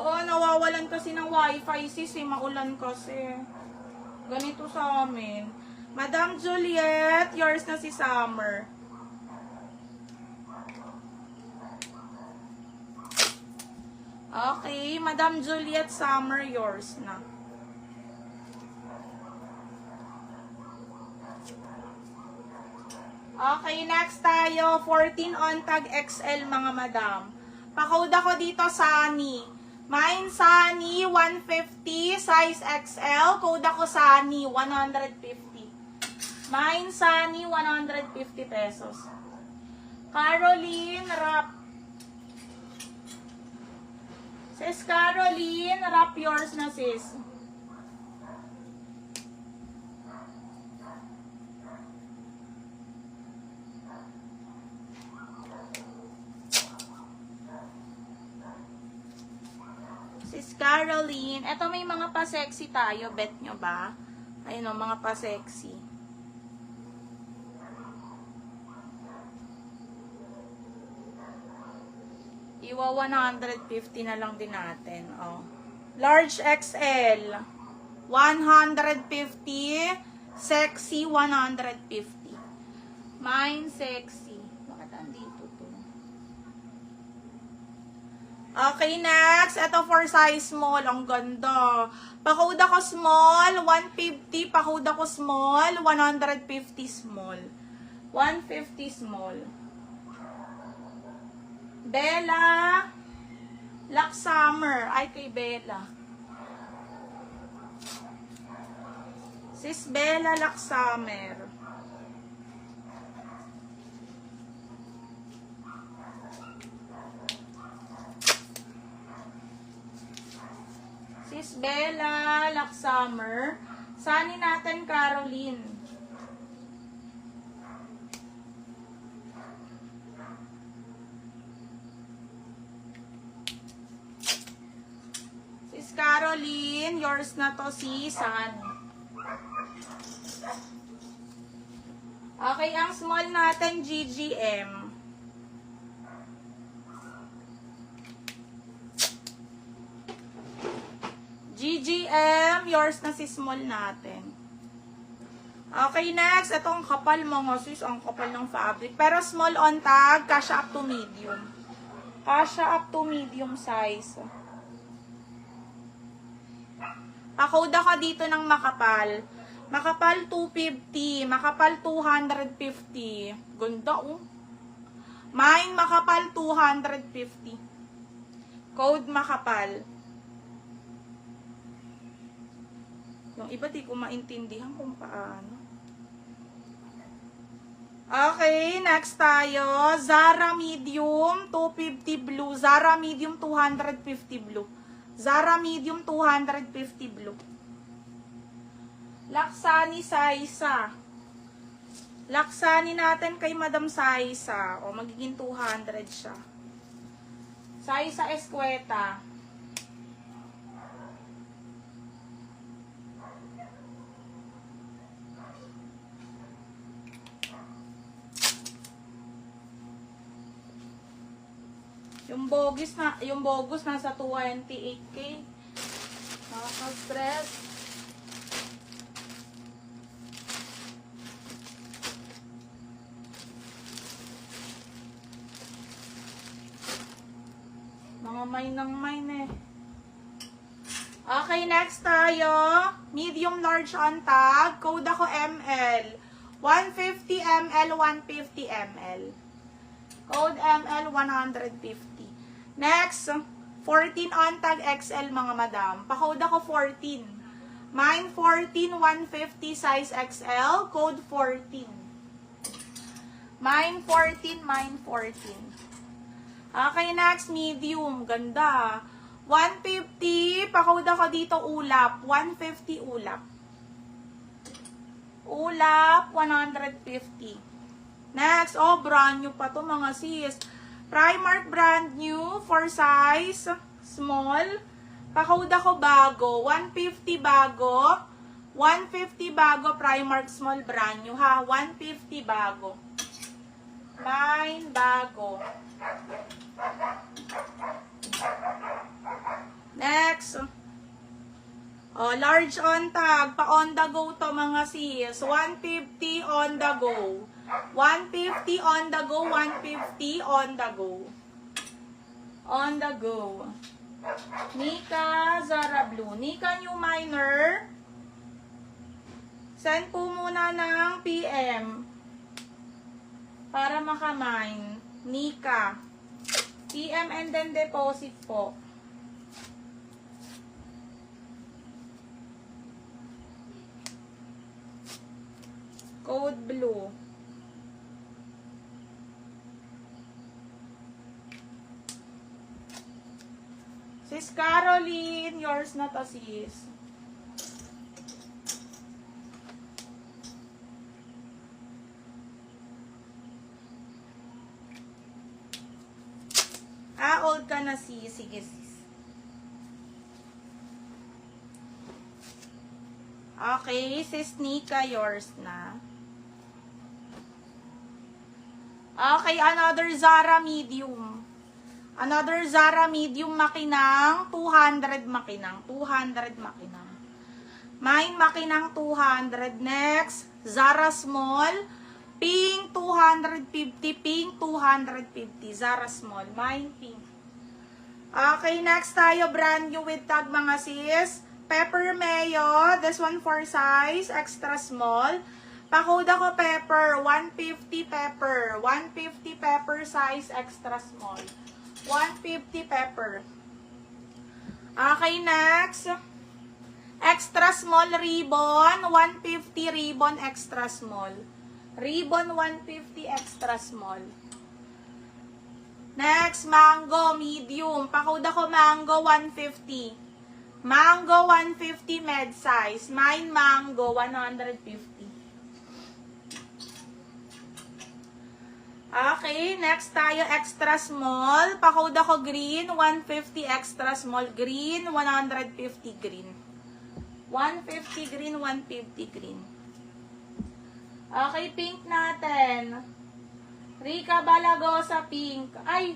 Oo, nawawalan kasi ng wifi sis, maulan kasi. Ganito sa amin. Madam Juliet, yours na si Summer. Okay, Madam Juliet, Summer, yours na. Okay, next tayo. 14 on tag XL, mga madam. Pa-code ako dito, Sunny. Mine, Sunny, 150, size XL. Code ako, Sunny, 150. Mine, Sunny, 150 pesos. Caroline, wrap. Sis Caroline, wrap yours na sis. Sis Caroline, eto may mga pa-sexy tayo, bet nyo ba? Ayun o, mga pa-sexy. Iwa 150 na lang din natin. Oh. Large XL, 150. Sexy, 150. Mine, sexy. Bakit andito to? Okay, next. Ito for size small. Ang ganda. Pa-code ako small, 150. Pa-code ako small, 150 small. 150 small. Bella, Lux Summer. Ay, kay Bella. Sis Bella, Lux Summer. Sis Bella, Lux Summer. Sani natin, Caroline. Caroline, yours na to si Sunny. Okay, ang small natin, GGM. GGM, yours na si small natin. Okay, next. Itong kapal mga sis, ang kapal ng fabric. Pero small on tag, kasha up to medium. Kasha up to medium size. Pa-code ako dito ng makapal. Makapal 250. Makapal 250. Ganda oh. Mine makapal 250. Code makapal. Yung iba di ko maintindihan kung paano. Okay, next tayo. Zara medium 250 blue. Zara medium 250 blue. Zara medium 250 blue. Laksani Saisa. Laksani natin kay Madam Saisa. O magiging 200 siya. Saisa Escueta. Yung bogus nasa 28K. Nakaka-stress. Mga mine ng mine eh. Okay, next tayo. Medium large on tag. Code ako ML. 150 ml, 150 ml. Code ML 150. Next, 14 on tag XL mga madam. Pa-code ako 14. Mine 14, 150 size XL. Code 14. Mine 14, mine 14. Okay, next, medium. Ganda. 150. Pa-code ako dito ulap. 150 ulap. Ulap, 150. Next, oh, brand new pa to mga sis. Primark brand new for size small. Pa-code ako bago. 150 bago. 150 bago, Primark small brand new ha. 150 bago. Mine bago. Next. Oh, large on tag. Pa on the go to mga sis. 150 on the go. 150 on the go. 150 on the go. On the go. Nika Zara Blue. Nika New Minor. Send po muna ng PM. Para makamine. Nika. PM and then deposit po. Code blue. Sis Caroline, yours na to sis. Old ka na sis. Sige sis. Okay, sis Nika, yours na. Okay, another Zara medium. Another Zara medium makinang, 200 makinang. 200 makinang. Mine makinang 200. Next, Zara small. Pink 250. Pink 250. Zara small. Mine pink. Okay, next tayo brand new with tag mga sis. Pepper mayo. This one for size. Extra small. Pa-code ako pepper. 150 pepper. 150 pepper size. Extra small. 150 pepper. Okay, next. Extra small ribbon. 150 ribbon extra small. Ribbon 150 extra small. Next, mango medium. Pa-code ako mango 150. Mango 150 med size. Mine mango 150. Okay, next tayo extra small. Pa-code ako green 150 extra small. Green 150 green. 150 green, 150 green. Okay, pink natin. Rica Balagosa pink. Ay!